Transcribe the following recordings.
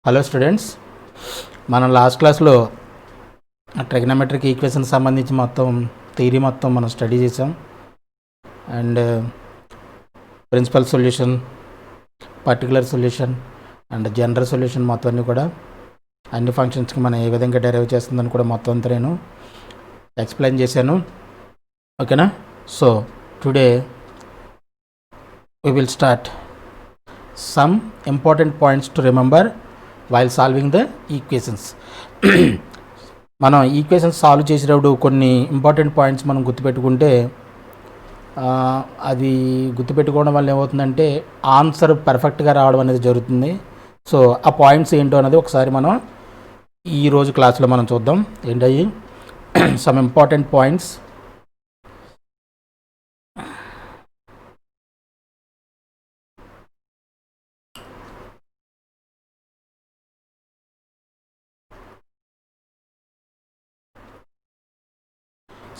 Hello students, మనం last క్లాస్లో trigonometric equations సంబంధించి మొత్తం థియరీ మొత్తం మనం స్టడీ చేసాం. And principal solution, particular solution and general solution మొత్తం అన్నీ కూడా అన్ని ఫంక్షన్స్కి మనం ఏ విధంగా డెరైవ్ చేస్తుందని కూడా మొత్తం అంతా నేను ఎక్స్ప్లెయిన్ చేశాను. ఓకేనా? So today we will start some important points to remember while solving the equations. మనం ఈక్వేషన్స్ సాల్వ్ చేసేటప్పుడు కొన్ని ఇంపార్టెంట్ పాయింట్స్ మనం గుర్తుపెట్టుకుంటే అది గుర్తుపెట్టుకోవడం వల్ల ఏమవుతుందంటే ఆన్సర్ పర్ఫెక్ట్గా రావడం అనేది జరుగుతుంది. సో ఆ పాయింట్స్ ఏంటో అనేది ఒకసారి మనం ఈరోజు క్లాస్లో మనం చూద్దాం. ఏంటయ్యి some important points.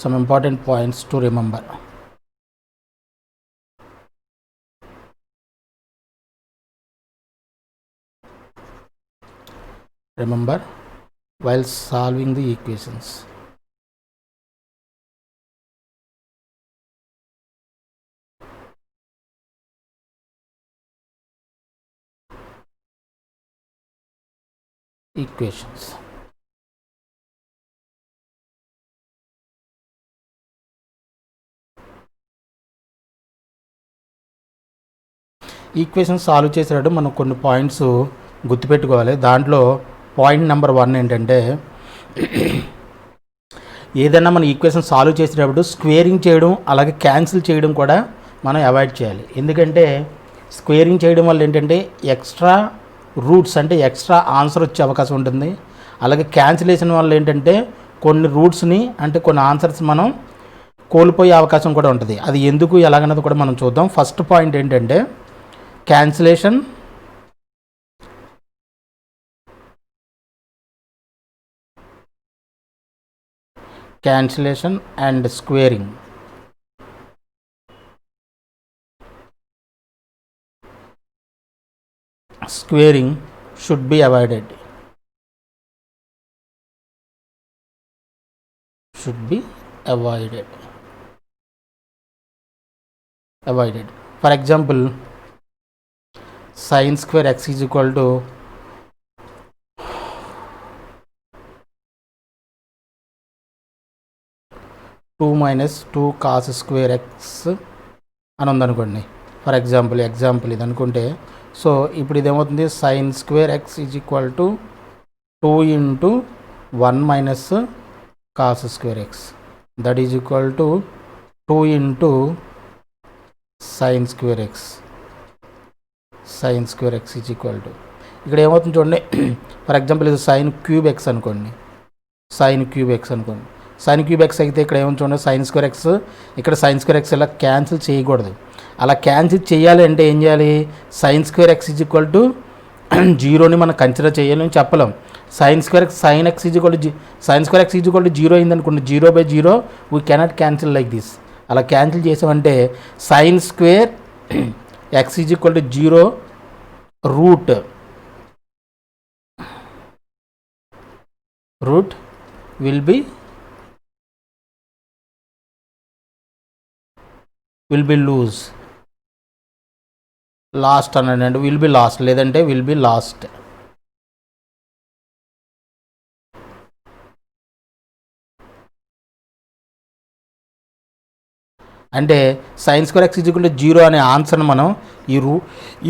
Some important points to remember. Remember while solving the equations. Equations. Equation solve చేసేటప్పుడు మనం కొన్ని పాయింట్స్ గుర్తుపెట్టుకోవాలి. దాంట్లో పాయింట్ నెంబర్ 1 ఏంటంటే, ఏదైనా మనం ఈక్వేషన్ సాల్వ్ చేసేటప్పుడు స్క్వేరింగ్ చేయడం అలాగే క్యాన్సిల్ చేయడం కూడా మనం అవాయిడ్ చేయాలి. ఎందుకంటే స్క్వేరింగ్ చేయడం వల్ల ఏంటంటే ఎక్స్ట్రా రూట్స్ అంటే ఎక్స్ట్రా ఆన్సర్ వచ్చే అవకాశం ఉంటుంది. అలాగే క్యాన్సిలేషన్ వల్ల ఏంటంటే కొన్ని రూట్స్ని అంటే కొన్ని ఆన్సర్స్ మనం కోల్పోయే అవకాశం కూడా ఉంటుంది. అది ఎందుకు ఎలాగన్నది కూడా మనం చూద్దాం. ఫస్ట్ పాయింట్ ఏంటంటే cancellation and squaring. Squaring should be avoided. For example, sin square x is equal to 2 minus 2 cos square x అని ఉందనుకోండి. ఫర్ ఎగ్జాంపుల్ ఇది అనుకుంటే, సో ఇప్పుడు ఇదేమవుతుంది, sine square x is equal to 2 into 1 minus cos square x, that is equal to 2 into sin square x is equal to, ఇక్కడ ఏమవుతుంది చూడండి, for example ఇది సైన్ క్యూబ్ ఎక్స్ అనుకోండి. సైన్ క్యూబ్ ఎక్స్ అయితే ఇక్కడ ఏమవుతుంది చూడండి, సైన్ స్క్వేర్ ఎక్స్, ఇక్కడ సైన్ స్క్వేర్ ఎక్స్ ఇలా క్యాన్సిల్ చేయకూడదు. అలా క్యాన్సిల్ చేయాలి అంటే ఏం చేయాలి, sine square x is equal to 0ని మనం కన్సిడర్ చేయాలి అని చెప్పలేం. Sine square x is equal to 0 అయింది అనుకోండి, 0/0 we cannot cancel like this. అలా క్యాన్సిల్ చేసామంటే sine square x is equal to 0 root will be lose lost అనండి, అంటే విల్ బి లాస్ట్ లేదంటే విల్ బి లాస్ట్. అంటే sine square x is equal to 0 అనే ఆన్సర్ని మనం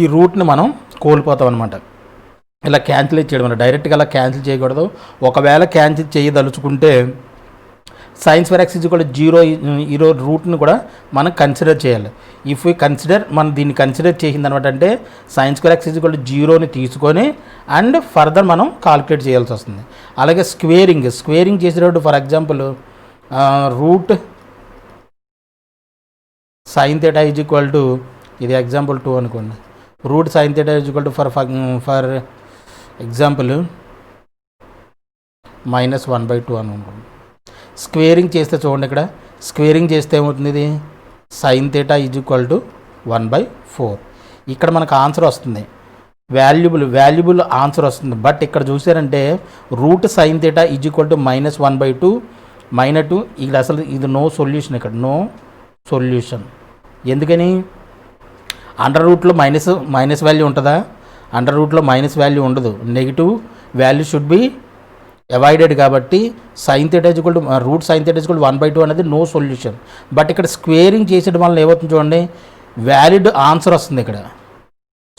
ఈ రూట్ని మనం కోల్పోతాం అనమాట. ఇలా క్యాన్సిల్ చేయడం వల్ల డైరెక్ట్గా అలా క్యాన్సిల్ చేయకూడదు. ఒకవేళ క్యాన్సిల్ చేయదలుచుకుంటే sine square x is equal to 0 ఈ రూట్ని కూడా మనం కన్సిడర్ చేయాలి. ఇఫ్ వీ కన్సిడర్, మనం దీన్ని కన్సిడర్ చేసింది అనమాట, అంటే sine square x is equal to 0ని తీసుకొని అండ్ ఫర్దర్ మనం కాలిక్యులేట్ చేయాల్సి వస్తుంది. అలాగే స్క్వేరింగ్ చేసేటప్పుడు for example route sine theta is equal to, ఇది ఎగ్జాంపుల్ 2 అనుకోండి, route sine theta is equal to for example -1/2 అని అనుకోండి. స్క్వేరింగ్ చేస్తే చూడండి, ఇక్కడ స్క్వేరింగ్ చేస్తే ఏమవుతుంది, ఇది sign theta is equal to 1/4. ఇక్కడ మనకు ఆన్సర్ వస్తుంది వాల్యుబుల్ ఆన్సర్ వస్తుంది. బట్ ఇక్కడ చూసారంటే root sine theta is equal to -1/2 -2. ఇక్కడ అసలు ఇది నో సొల్యూషన్, ఇక్కడ నో సొల్యూషన్. ఎందుకని? అండర్ రూట్లో మైనస్ వాల్యూ ఉంటుందా? అండర్ రూట్లో మైనస్ వాల్యూ ఉండదు. Negative value should be avoided. కాబట్టి sine theta is equal to root sine theta is equal to 1/2 అనేది నో సొల్యూషన్. బట్ ఇక్కడ స్క్వేరింగ్ చేసేయడం వల్ల ఏమవుతుంది చూడండి, వ్యాలిడ్ ఆన్సర్ వస్తుంది ఇక్కడ.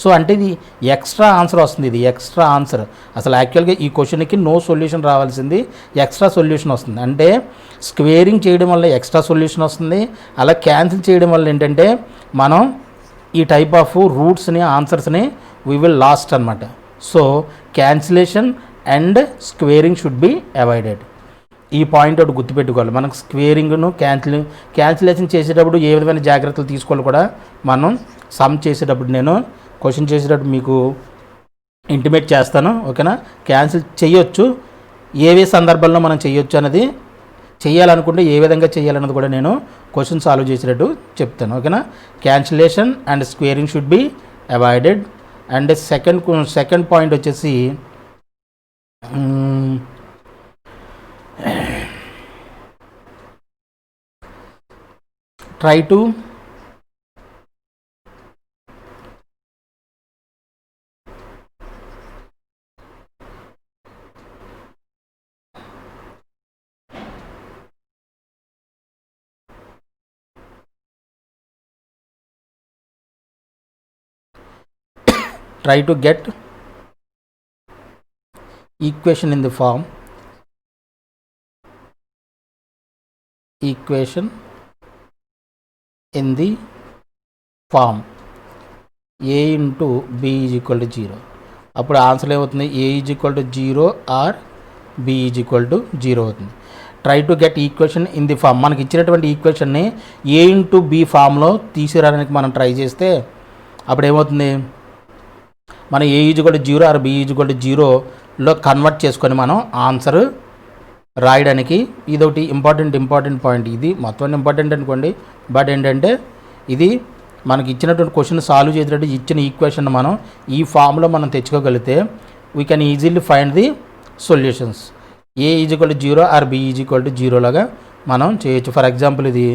సో అంటే ఇది ఎక్స్ట్రా ఆన్సర్ వస్తుంది, ఇది ఎక్స్ట్రా ఆన్సర్. అసలు యాక్చువల్గా ఈ క్వశ్చన్కి నో సొల్యూషన్ రావాల్సింది, ఎక్స్ట్రా సొల్యూషన్ వస్తుంది. అంటే స్క్వేరింగ్ చేయడం వల్ల ఎక్స్ట్రా సొల్యూషన్ వస్తుంది. అలా క్యాన్సిల్ చేయడం వల్ల ఏంటంటే మనం ఈ టైప్ ఆఫ్ రూట్స్ని ఆన్సర్స్ని వీ విల్ లాస్ట్ అనమాట. So cancellation and squaring should be avoided. ఈ పాయింట్ ఒకటి గుర్తుపెట్టుకోవాలి. మనకు స్క్వేరింగ్ను క్యాన్సిలేషన్ చేసేటప్పుడు ఏ విధమైన జాగ్రత్తలు తీసుకోవాలి కూడా మనం సమ్ చేసేటప్పుడు, నేను క్వశ్చన్ చేసేటప్పుడు మీకు ఇంటిమేట్ చేస్తాను. ఓకేనా? క్యాన్సిల్ చేయొచ్చు, ఏవే సందర్భంలో మనం చేయొచ్చు అనేది, చేయాలనుకుంటే ఏ విధంగా చేయాలన్నది కూడా నేను క్వశ్చన్ సాల్వ్ చేసేటట్టు చెప్తాను. ఓకేనా? Cancellation and squaring should be avoided. And second point వచ్చేసి try to get equation in the form a into b is equal to 0. అప్పుడు ఆన్సర్ ఏమవుతుంది? a is equal to 0 or b is equal to 0 అవుతుంది. Try to get equation in the form. మనకి ఇచ్చినటువంటి ఈక్వేషన్ని a into b ఫామ్లో తీసుకురావడానికి మనం try చేస్తే అప్పుడు ఏమవుతుంది? మనం a is equal to 0 or b is equal to 0లో కన్వర్ట్ చేసుకొని మనం ఆన్సర్ రాయడానికి, ఇదొకటి ఇంపార్టెంట్ పాయింట్. ఇది మొత్తం ఇంపార్టెంట్ అనుకోండి, బట్ ఏంటంటే ఇది మనకి ఇచ్చినటువంటి క్వశ్చన్ సాల్వ్ చేసేటట్టు ఇచ్చిన ఈక్వేషన్ మనం ఈ ఫామ్లో మనం తెచ్చుకోగలిగితే we can easily find the solutions. A is equal to 0 or b is equal to 0 లాగా మనం చేయొచ్చు. ఫర్ ఎగ్జాంపుల్ ఇది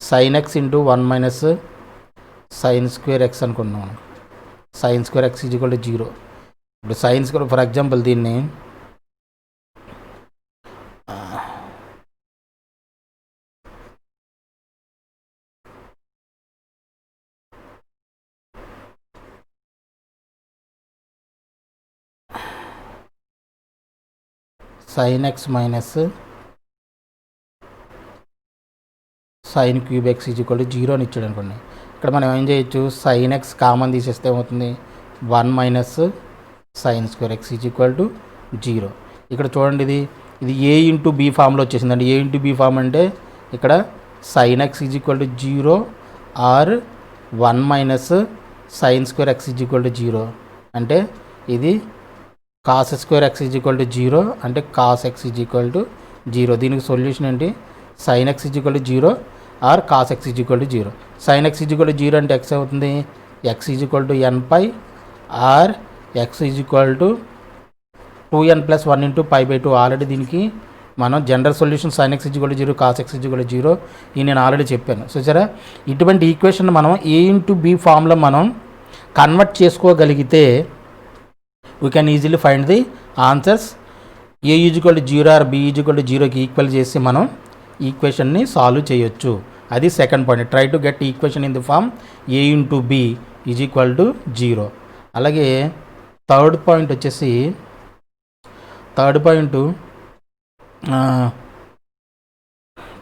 sin x into 1 minus sin square x అనుకుంటున్నాం. sin square x is equal to 0. ఇప్పుడు sin స్క్వేర్, ఫర్ ఎగ్జాంపుల్ దీన్ని sin x minus sin cube x is equal to 0 అని ఇచ్చాడు అనుకోండి. ఇక్కడ మనం ఏం చేయొచ్చు? sin x కామన్ తీసేస్తే ఏమవుతుంది? 1 minus sin square x is equal to 0. ఇక్కడ చూడండి, ఇది a ఇంటూ బి ఫామ్లో వచ్చేసిందండి. a ఇంటూ బి ఫామ్ అంటే ఇక్కడ sin x is equal to 0 or 1 minus sin square x is equal to 0 అంటే ఇది cos square x is equal to 0 అంటే cos x is equal to 0. దీనికి solution ఏంటి? sin x is equal to 0 or cos x is equal to 0. sin x is equal to 0 అంటే x అవుతుంది x is equal to n pi or x is equal to 2n plus 1 into π/2. Already దీనికి మనం general solution sin x is equal to 0 cos x is equal to 0 ఇది నేను already చెప్పాను. So సరే, ఇటువంటి equation మనం a into B ఫామ్లో మనం కన్వర్ట్ చేసుకోగలిగితే we can easily find the answers. a is equal to 0 or b is equal to 0కి ఈక్వల్ చేసి మనం ఈక్వేషన్ని సాల్వ్ చేయొచ్చు. అది second point. Try to get equation in the form a into b is equal to 0. అలాగే third point వచ్చేసి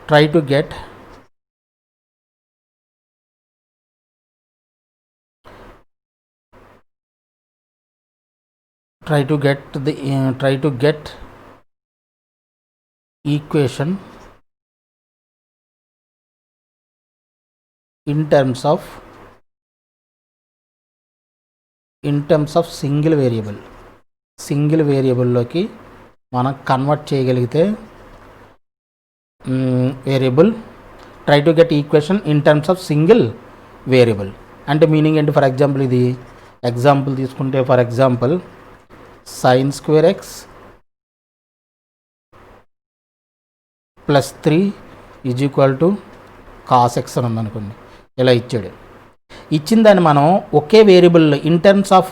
try to get try to get equation in terms of single వేరియబుల్లోకి మనం కన్వర్ట్ చేయగలిగితే variable try to get equation in terms of single variable. అంటే meaning ఏంటి? For example ఇది example తీసుకుంటే for example sine square x plus 3 is equal to cos x అని ఉందనుకోండి. ఇలా ఇచ్చాడు. ఇచ్చిన దాన్ని మనం ఒకే variable in terms of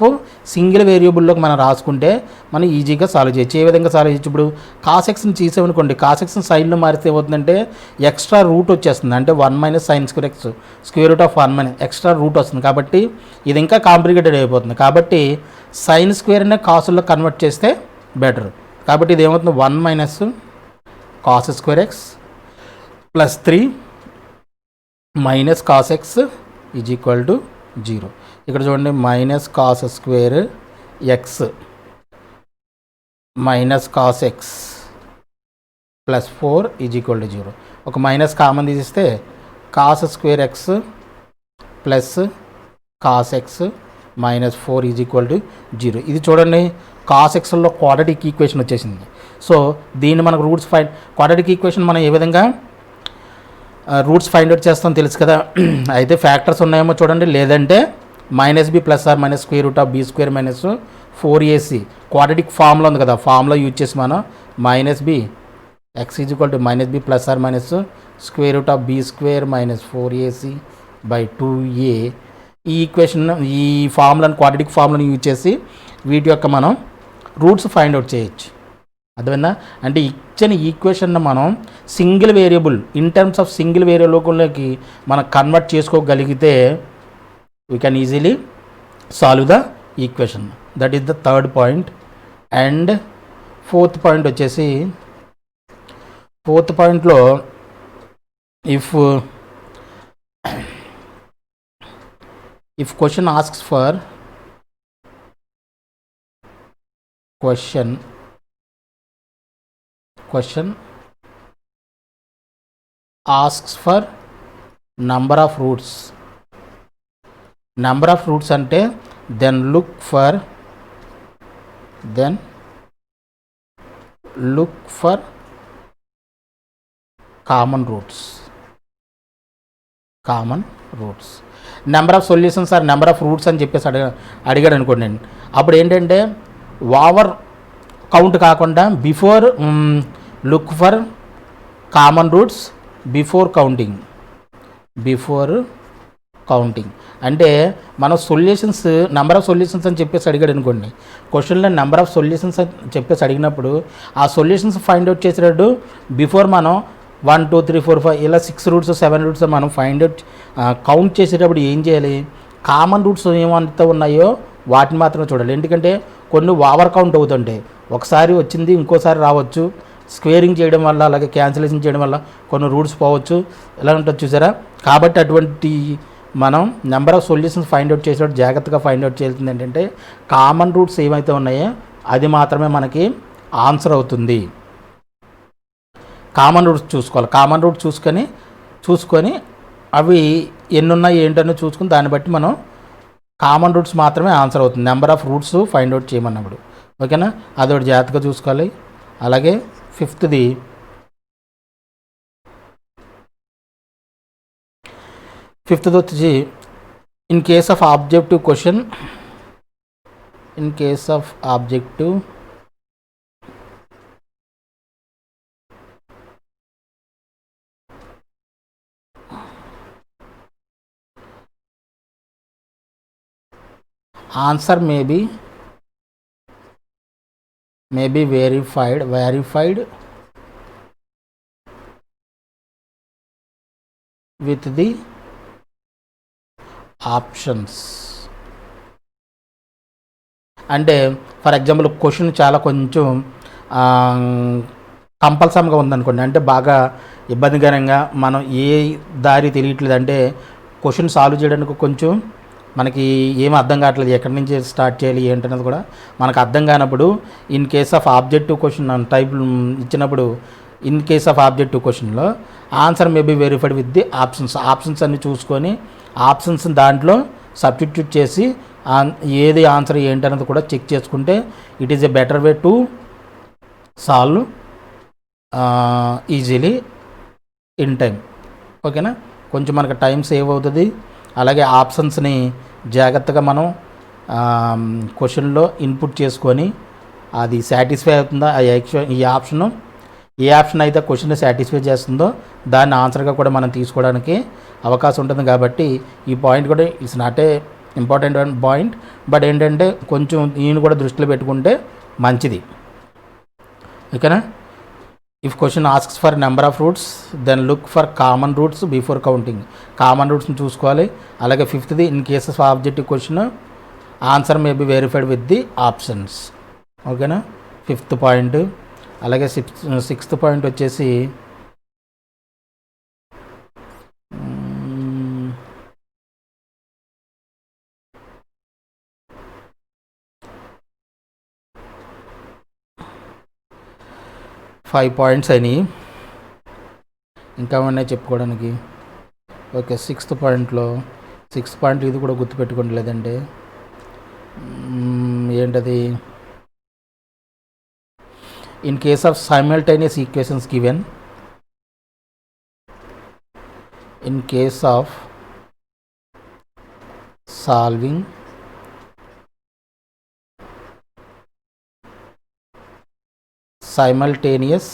single వేరియబుల్లోకి మనం రాసుకుంటే మనం ఈజీగా సాల్వ్ చేయొచ్చు. ఏ విధంగా సాల్వ్ చేయొచ్చు? ఇప్పుడు కాస్ ఎక్స్ని తీసామనుకోండి, కాస్ ఎక్స్ని సైన్లో మారితే ఏమవుతుందంటే ఎక్స్ట్రా రూట్ వచ్చేస్తుంది. అంటే 1 minus sine square x square root of 1 minus extra root వస్తుంది. కాబట్టి ఇది ఇంకా కాంప్లికేటెడ్ అయిపోతుంది. కాబట్టి సైన్ స్క్వేర్నే కాసుల్లో కన్వర్ట్ చేస్తే బెటర్. కాబట్టి ఇది ఏమవుతుంది? 1 minus cos square x plus 3 minus cos x is equal to 0. ఇక్కడ చూడండి, minus cos square x minus cos x plus 4 is equal to 0. ఒక మైనస్ కామన్ తీసిస్తే cos square x plus cos X minus 4 is equal to 0. ఇది చూడండి, cos ఎక్స్లో quadratic equation వచ్చేసింది. So దీన్ని మనకు క్వాడ్రాటిక్ ఈక్వేషన్ మనం ఏ విధంగా రూట్స్ ఫైండ్ అవుట్ చేస్తాం తెలుసు కదా. అయితే ఫ్యాక్టర్స్ ఉన్నాయేమో చూడండి, లేదంటే minus b plus or minus square root of b square minus 4ac quadratic formula ఉంది కదా, ఫార్ములా యూజ్ చేసి మనం minus b x is equal to minus b plus or minus square root of b square minus 4ac by 2a ఈ equation ఈ ఫార్ములాని quadratic ఫార్ములాని use చేసి వీటి యొక్క మనం రూట్స్ ఫైండ్ అవుట్ చేయొచ్చు. అర్థమైందా? అంటే ఇచ్చిన ఈక్వేషన్ మనం single variable in terms of single వేరియబుల్లోకి మనం కన్వర్ట్ చేసుకోగలిగితే we can easily solve the equation. That is the third point. And fourth point వచ్చేసి, ఫోర్త్ పాయింట్లో if question asks for question asks for number of roots అంటే then look for common roots number of solutions or number of roots అని చెప్పేసి అడిగాడు అనుకోండి. అప్పుడు ఏంటంటే over count కాకుండా before look for common roots before counting అంటే మనం సొల్యూషన్స్ నెంబర్ ఆఫ్ సొల్యూషన్స్ అని చెప్పేసి అడిగాడు అనుకోండి. క్వశ్చన్లో నెంబర్ ఆఫ్ సొల్యూషన్స్ అని చెప్పేసి అడిగినప్పుడు ఆ సొల్యూషన్స్ ఫైండ్ అవుట్ చేసేటప్పుడు బిఫోర్ మనం 1 2 3 4 5 ఇలా 6 రూట్స్ 7 రూట్స్ మనం ఫైండ్ అవుట్ కౌంట్ చేసేటప్పుడు ఏం చేయాలి? కామన్ రూట్స్ ఏమంతా ఉన్నాయో వాటిని మాత్రమే చూడాలి. ఎందుకంటే కొన్ని ఓవర్ కౌంట్ అవుతుంటాయి, ఒకసారి వచ్చింది ఇంకోసారి రావచ్చు. స్క్వేరింగ్ చేయడం వల్ల అలాగే క్యాన్సిలేషన్ చేయడం వల్ల కొన్ని రూట్స్ పోవచ్చు, ఎలా ఉంటుంది చూసారా. కాబట్టి అటువంటి మనం number of solutions find out చేసేటప్పుడు జాగ్రత్తగా ఫైండ్ అవుట్ చేయాల్సింది ఏంటంటే కామన్ రూట్స్ ఏమైతే ఉన్నాయో అది మాత్రమే మనకి ఆన్సర్ అవుతుంది. కామన్ రూట్స్ చూసుకోవాలి. కామన్ రూట్స్ చూసుకొని అవి ఎన్ని ఉన్నాయి ఏంటని చూసుకుని దాన్ని బట్టి మనం కామన్ రూట్స్ మాత్రమే ఆన్సర్ అవుతుంది number of roots find out చేయమన్నప్పుడు. ఓకేనా? అదొకటి జాగ్రత్తగా చూసుకోవాలి. అలాగే ఫిఫ్త్ది వచ్చి in case of objective question answer may be verified with the options. అంటే ఫర్ ఎగ్జాంపుల్ క్వశ్చన్ చాలా కొంచెం కంపల్సరీగా ఉందనుకోండి, అంటే బాగా ఇబ్బందికరంగా మనం ఏ దారి తెలియట్లేదు, అంటే క్వశ్చన్ సాల్వ్ చేయడానికి కొంచెం మనకి ఏం అర్థం కావట్లేదు, ఎక్కడి నుంచి స్టార్ట్ చేయాలి ఏంటనేది కూడా మనకు అర్థం కానప్పుడు in case of objective question type ఇచ్చినప్పుడు ఇన్ కేస్ ఆఫ్ ఆబ్జెక్టివ్ క్వశ్చన్లో answer may be verified with the options అన్ని చూసుకొని ఆప్షన్స్ దాంట్లో సబ్స్టిట్యూట్ చేసి ఏది ఆన్సర్ ఏంటనేది కూడా చెక్ చేసుకుంటే it is a better way to solve easily in time. ఓకేనా? కొంచెం మనకు టైం సేవ్ అవుతుంది, అలాగే ఆప్షన్స్ని జాగ్రత్తగా మనం క్వశ్చన్లో ఇన్పుట్ చేసుకొని అది సాటిస్ఫై అవుతుందా ఈ ఆప్షను ఏ ఆప్షన్ అయితే క్వశ్చన్ని సాటిస్ఫై చేస్తుందో దాన్ని ఆన్సర్గా కూడా మనం తీసుకోవడానికి అవకాశం ఉంటుంది. కాబట్టి ఈ పాయింట్ కూడా it's not a important point, but ఏంటంటే కొంచెం ఈయన కూడా దృష్టిలో పెట్టుకుంటే మంచిది. ఓకేనా. If question asks for number of roots then look for common roots before counting. Common రూట్స్ని చూసుకోవాలి. అలాగే ఫిఫ్త్ది, in case of objective question answer may be verified with the options. ఓకేనా, ఫిఫ్త్ పాయింట్. అలాగే సిక్స్త్ పాయింట్ వచ్చేసి five points అయినాయి, ఇంకా ఉన్నాయి చెప్పుకోవడానికి. ఓకే, సిక్స్త్ పాయింట్ ఇది కూడా గుర్తుపెట్టుకోండి, లేదంటే ఏంటది, in case of simultaneous equations given, in case of solving simultaneous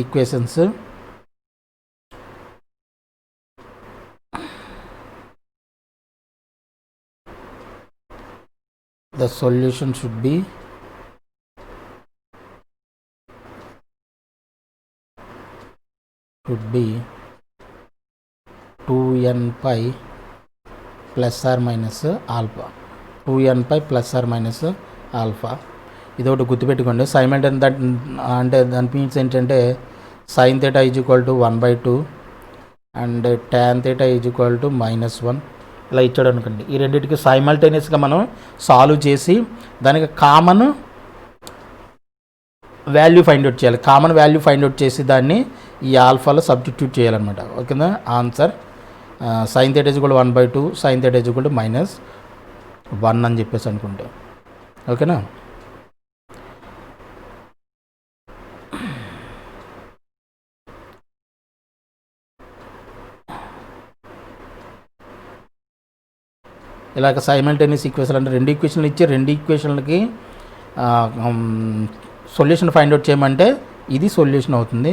equations the solution should be would be 2n pi plus or minus alpha. 2n pi plus or minus alpha. ఇది ఒకటి గుర్తుపెట్టుకోండి. Simultaneous that అంటే దాని means ఏంటంటే sign theta is equal to 1/2 and tan theta is equal to -1 ఇలా ఇచ్చాడు అనుకోండి. ఈ రెండింటికి సైమల్టేనియస్గా మనం సాల్వ్ చేసి దానికి కామన్ వాల్యూ ఫైండ్ అవుట్ చేయాలి. కామన్ వాల్యూ ఫైండ్ అవుట్ చేసి దాన్ని ఈ ఆల్ఫాలో సబ్స్టిట్యూట్ చేయాలన్నమాట. ఓకేనా, answer sign theta is equal 1/2 sign theta is equal to -1 అని చెప్పేసి అనుకుంటే. ఓకేనా, ఇలాగ సైమల్టేనియస్ ఈక్వేషన్ అంటే రెండు ఈక్వేషన్లు ఇచ్చి రెండు ఈక్వేషన్లకి సొల్యూషన్ ఫైండ్ అవుట్ చేయమంటే ఇది సొల్యూషన్ అవుతుంది.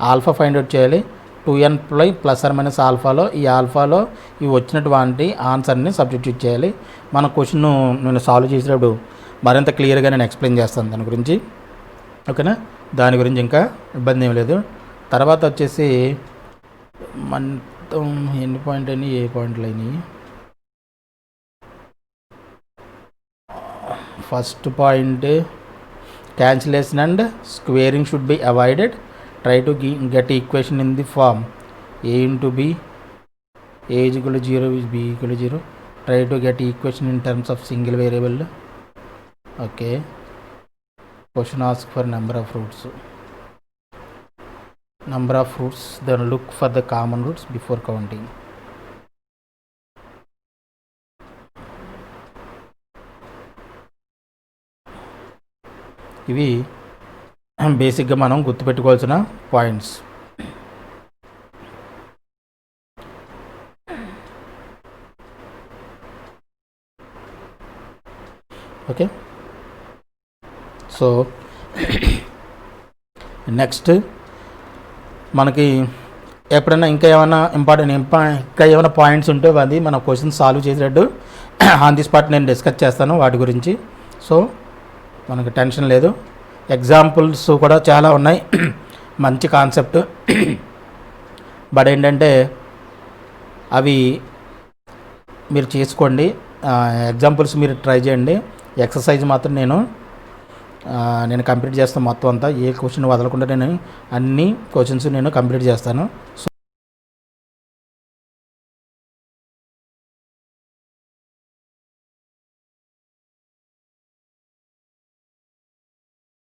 ఆల్ఫా ఫైండ్ అవుట్ చేయాలి. 2n ప్లస్ ఆర్ మైనస్ ఆల్ఫాలో ఈ ఆల్ఫాలో ఇవి వచ్చినటువంటి ఆన్సర్ని సబ్స్టిట్యూట్ చేయాలి. మన క్వశ్చన్ నేను సాల్వ్ చేసేటప్పుడు మరింత క్లియర్గా నేను ఎక్స్ప్లెయిన్ చేస్తాను దాని గురించి. ఓకేనా, దాని గురించి ఇంకా ఇబ్బంది ఏం లేదు. తర్వాత వచ్చేసి మొత్తం ఎన్ని పాయింట్ అయినాయి, ఏ పాయింట్లు అయినాయి. First point, cancellation and squaring should be avoided. Try to get equation in the form a into b, a is equal to 0 is b equal to 0. Try to get equation in terms of single variable. Okay, question asks for number of roots, then look for the common roots before counting. ఇవి బేసిక్గా మనం గుర్తుపెట్టుకోవాల్సిన points. Okay, so next మనకి ఎప్పుడైనా ఇంకా ఏమైనా ఇంకా ఏమైనా పాయింట్స్ ఉంటే అది మన క్వశ్చన్ సాల్వ్ చేసేటట్టు ఆన్ ది స్పాట్ నేను డిస్కస్ చేస్తాను వాటి గురించి. సో మనకు టెన్షన్ లేదు. ఎగ్జాంపుల్స్ కూడా చాలా ఉన్నాయి, మంచి కాన్సెప్ట్. బట్ ఏంటంటే అవి మీరు చేసుకోండి, ఎగ్జాంపుల్స్ మీరు ట్రై చేయండి. ఎక్సర్సైజ్ మాత్రం నేను కంప్లీట్ చేస్తాను మొత్తం అంతా. ఏ క్వశ్చన్ వదలకుండా నేను అన్ని క్వశ్చన్స్ నేను కంప్లీట్ చేస్తాను. సో